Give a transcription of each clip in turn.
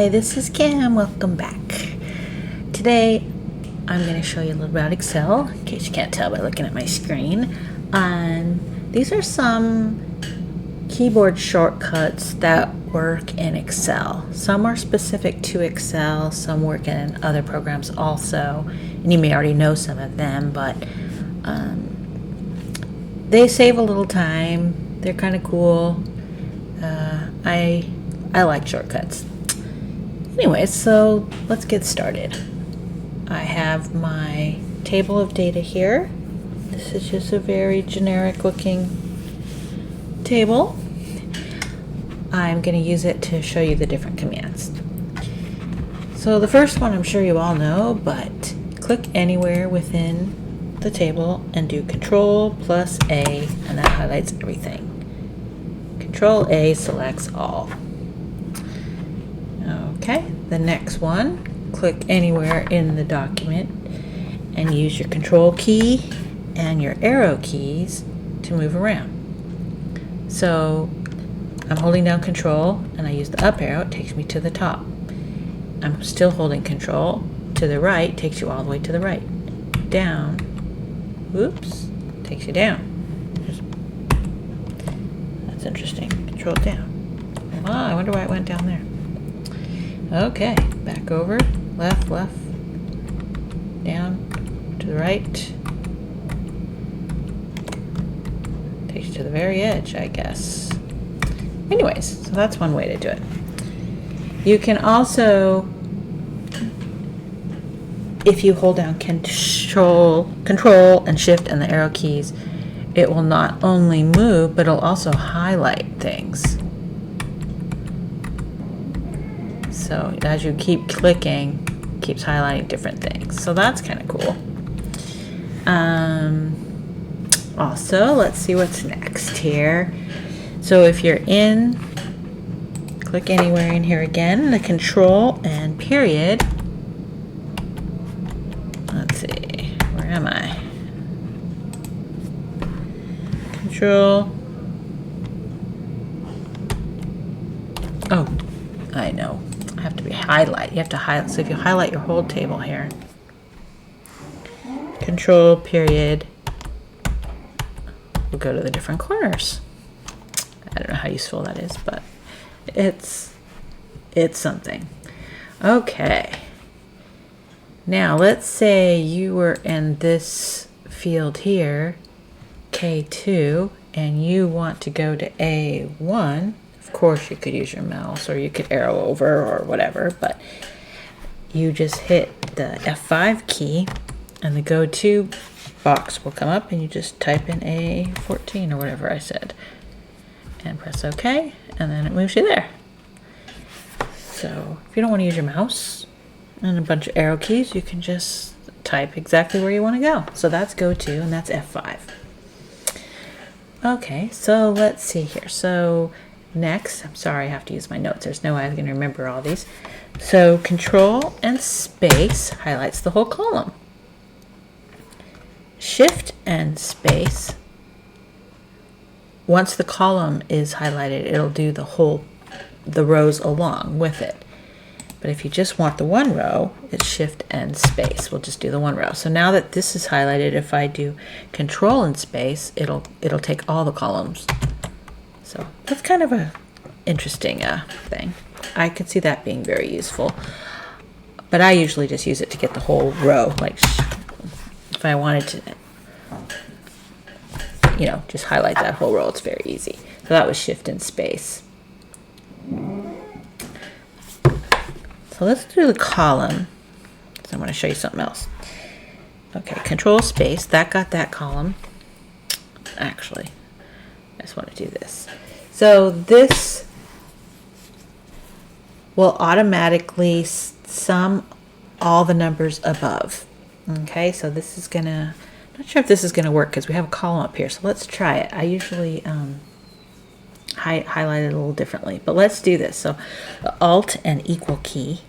Hi, this is Kim. Welcome back. Today, I'm going to show you a little about Excel, in case you can't tell by looking at my screen. These are some keyboard shortcuts that work in Excel. Some are specific to Excel, some work in other programs also, and you may already know some of them, but they save a little time. They're kind of cool. I like shortcuts. Anyway, so let's get started. I have my table of data here. This is just a very generic looking table. I'm going to use it to show you the different commands. So the first one I'm sure you all know, but click anywhere within the table and do CTRL+A, and that highlights everything. CTRL+A selects all. Okay, the next one, click anywhere in the document and use your Control key and your arrow keys to move around. So I'm holding down Control and I use the up arrow, it takes me to the top. I'm still holding Control, to the right, takes you all the way to the right. Down, whoops, takes you down. That's interesting, Control down. Oh, I wonder why it went down there. Okay, back over, left, down, to the right. Takes you to the very edge, I guess. Anyways, so that's one way to do it. You can also, if you hold down Control and Shift and the arrow keys, it will not only move, but it'll also highlight things. So as you keep clicking, it keeps highlighting different things. So that's kind of cool. Also, let's see what's next here. So if you're in, click anywhere in here again, the Control and period. Let's see, where am I? Control. Oh, I know. Have to be highlight. You have to highlight. So if you highlight your whole table here, Control period, we'll go to the different corners. I don't know how useful that is, but it's something. Okay. Now let's say you were in this field here, K2, and you want to go to A1. Of course you could use your mouse or you could arrow over or whatever, but you just hit the F5 key and the go to box will come up and you just type in A14 or whatever I said and press OK, and then it moves you there. So if you don't want to use your mouse and a bunch of arrow keys, you can just type exactly where you want to go. So that's go to and that's F5. Okay, so let's see here. So next, I'm sorry, I have to use my notes. There's no way I'm going to remember all these. So Control and space highlights the whole column. Shift and space, once the column is highlighted, it'll do the rows along with it. But if you just want the one row, it's Shift and space. We'll just do the one row. So now that this is highlighted, if I do Control and space, it'll take all the columns. So that's kind of a interesting thing. I could see that being very useful. But I usually just use it to get the whole row. Like if I wanted to, just highlight that whole row, it's very easy. So that was Shift and space. So let's do the column. So I'm going to show you something else. Okay, Control space, that got that column. Actually, I just want to do this. So this will automatically sum all the numbers above. Okay, so this is gonna, I'm not sure if this is gonna work because we have a column up here. So let's try it. I usually highlight it a little differently, but let's do this. So the Alt and equal key.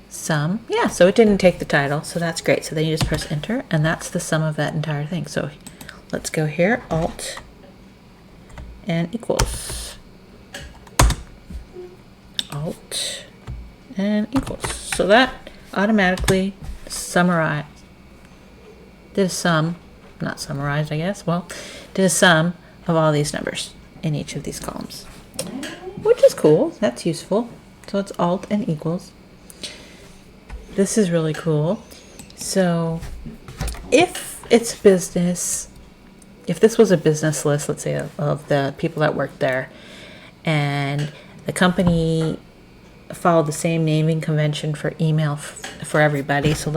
Sum, yeah, so it didn't take the title, so that's great. So then you just press enter and that's the sum of that entire thing. So let's go here, Alt and equals. Alt and equals. So that automatically summarized, did a sum, not summarized, I guess, well, did a sum of all these numbers in each of these columns, which is cool. That's useful. So it's Alt and equals. This is really cool. So if it's business, if this was a business list, let's say of the people that worked there, and the company followed the same naming convention for email for everybody. So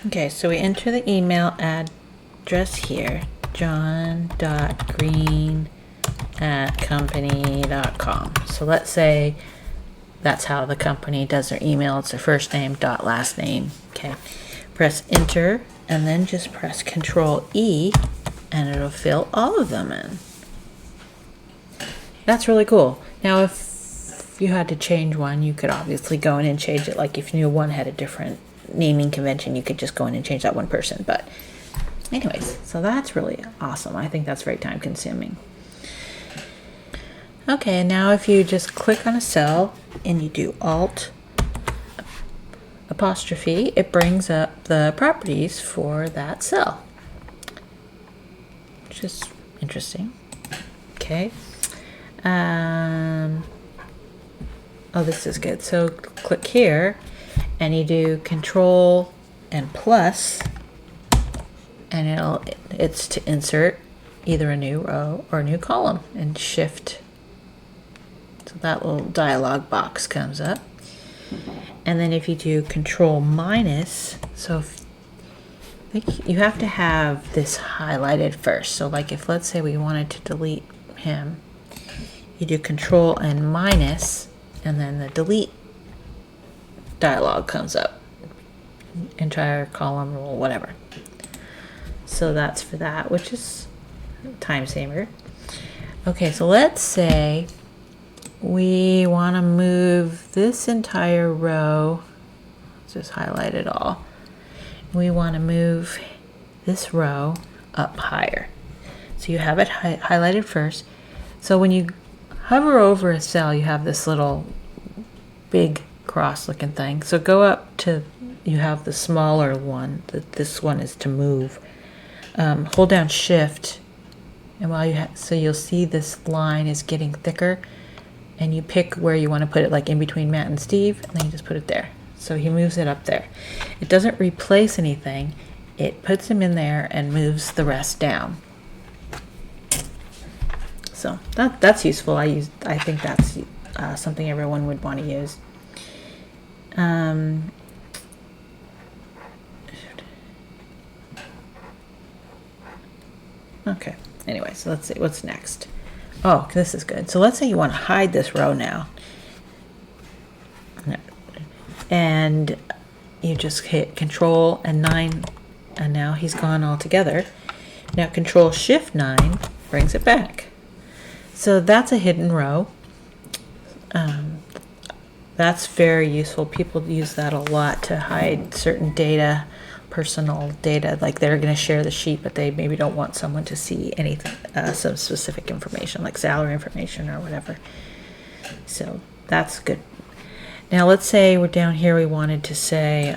okay, so we enter the email address here, john.green@company.com. So let's say that's how the company does their email. It's their first name dot last name. Okay, press enter and then just press Control-E and it'll fill all of them in. That's really cool. Now if you had to change one, you could obviously go in and change it. Like if you knew one had a different naming convention, you could just go in and change that one person. But anyways, so that's really awesome. I think that's very time consuming. Okay, and now if you just click on a cell and you do Alt apostrophe, it brings up the properties for that cell, which is interesting. Okay. Oh, this is good. So click here and you do Control and plus, and it's to insert either a new row or a new column, and Shift. So that little dialog box comes up. And then if you do Control minus, so you have to have this highlighted first. So like if let's say we wanted to delete him, you do Control and minus, and then the delete dialog comes up. Entire column rule, whatever. So that's for that, which is time saver. Okay, so let's say we want to move this entire row. Let's just highlight it all. We want to move this row up higher. So you have it highlighted first. So when you hover over a cell, you have this little big cross looking thing. So go up to, you have the smaller one, this one is to move. Hold down Shift, and so you'll see this line is getting thicker, and you pick where you want to put it, like in between Matt and Steve, and then you just put it there. So he moves it up there. It doesn't replace anything. It puts him in there and moves the rest down. So that's useful. I think that's something everyone would want to use. Okay. Anyway, so let's see what's next. Oh, this is good. So let's say you want to hide this row now. And you just hit Control and 9, and now he's gone altogether. Now Control Shift 9 brings it back. So that's a hidden row. That's very useful. People use that a lot to hide certain data, personal data, like they're going to share the sheet, but they maybe don't want someone to see anything, some specific information, like salary information or whatever. So that's good. Now let's say we're down here, we wanted to say,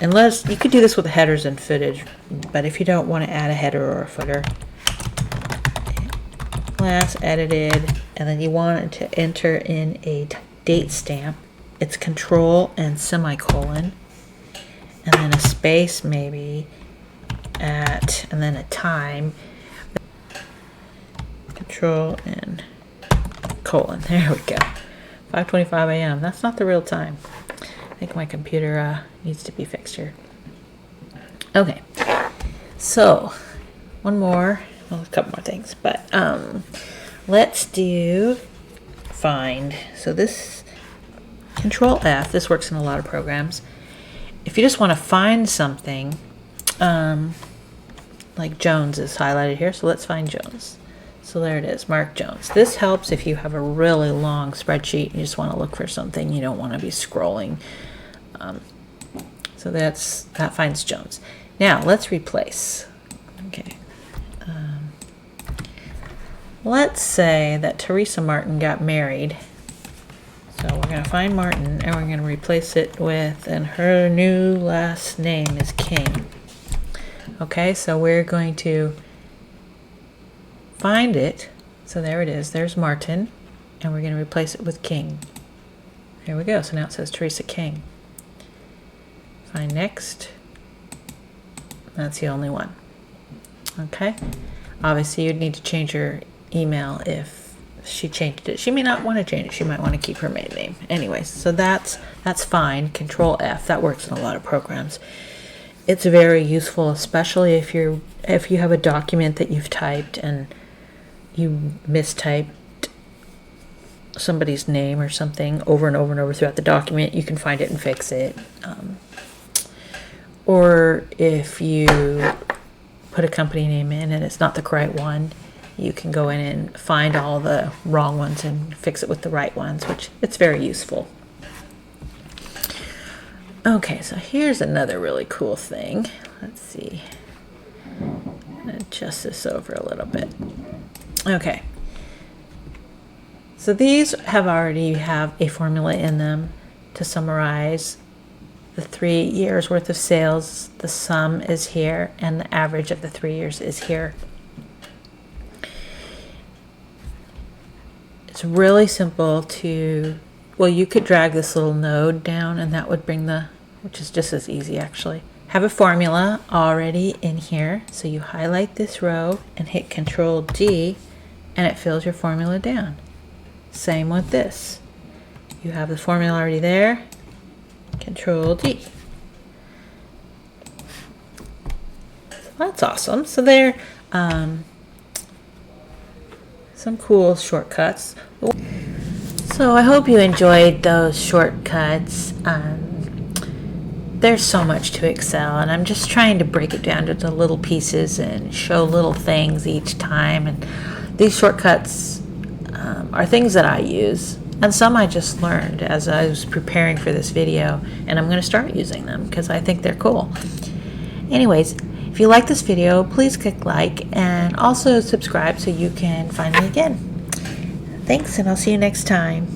unless you could do this with headers and footage, but if you don't want to add a header or a footer, class edited, and then you wanted to enter in a date stamp, it's Control and semicolon, and then a space maybe at, and then a time, Control and colon. There we go. 5:25 a.m. That's not the real time. I think my computer needs to be fixed here. Okay, so one more, well, a couple more things, but let's do find. So this Control F, this works in a lot of programs. If you just want to find something, like Jones is highlighted here, so let's find Jones. So there it is, Mark Jones. This helps if you have a really long spreadsheet and you just want to look for something. You don't want to be scrolling. So that finds Jones. Now let's replace. Okay. Let's say that Teresa Martin got married. So So we're going to find Martin and we're going to replace it with, and her new last name is King. Okay, so we're going to find it. So there it is. There's Martin. And we're going to replace it with King. There we go. So now it says Teresa King. Find next. That's the only one. Okay. Obviously, you'd need to change your email if she changed it. She may not want to change it. She might want to keep her maiden name. Anyways, so that's fine. Control F. That works in a lot of programs. It's very useful, especially if you have a document that you've typed and you mistyped somebody's name or something over and over and over throughout the document. You can find it and fix it. Or if you put a company name in and it's not the correct one, you can go in and find all the wrong ones and fix it with the right ones, which it's very useful. Okay, so here's another really cool thing. Let's see. Adjust this over a little bit. Okay. So these already have a formula in them to summarize the 3 years worth of sales. The sum is here and the average of the 3 years is here. It's really simple to, well, you could drag this little node down and that would bring which is just as easy actually. Have a formula already in here. So you highlight this row and hit CTRL+D and it fills your formula down. Same with this. You have the formula already there. CTRL+D. So that's awesome. So there some cool shortcuts. So I hope you enjoyed those shortcuts. There's so much to Excel, and I'm just trying to break it down into little pieces and show little things each time. And these shortcuts are things that I use, and some I just learned as I was preparing for this video, and I'm going to start using them because I think they're cool. Anyways, if you like this video, please click like and also subscribe so you can find me again. Thanks, and I'll see you next time.